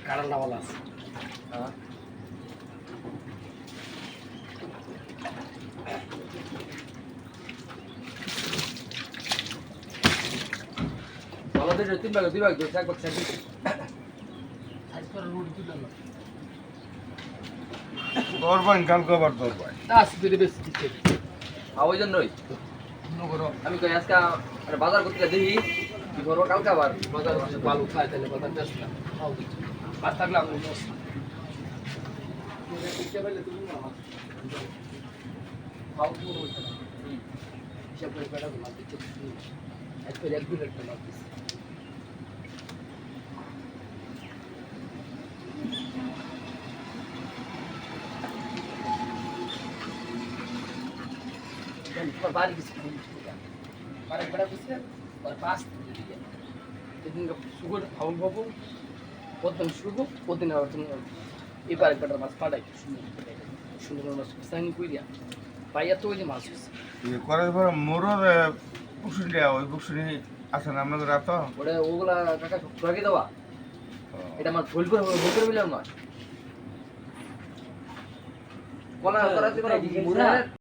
কারান্ডা वाला আছে হ্যাঁ বলদের তিন ভাগ দুই ভাগ দুই ভাগ সাইজ করে রুটি দিল না দরবান কাল কবার দরবান দাস দিতে বেশি দিতে ওই জন্যই আমি কই আজকে আরে বাজার করতে দেখি কি করবো কালকে আবার বাজার ভালো খাই তাহলে বাজার বেশ না খাও দিচ্ছি বাস থাকলে আমি বস খাও কি বলতে না হিসাব করে বেড়া মার দিচ্ছে এক দুই একটা মার দিচ্ছে बारी किसी बारी बड़ा कुछ और पास लेकिन सुगर फाउल बाबू पोतन सुगर पोतन और तुम ये बारी बड़ा मास पड़ाई सुंदर मास साइन कोई दिया पाया तो ये मास ये করে পর মোরর পুশুলি ওই পুশুলি আছে না আমাদের রাত ওরে ওগুলা কাকা রাখি দেওয়া এটা আমার ভুল করে বললাম না কোলা করা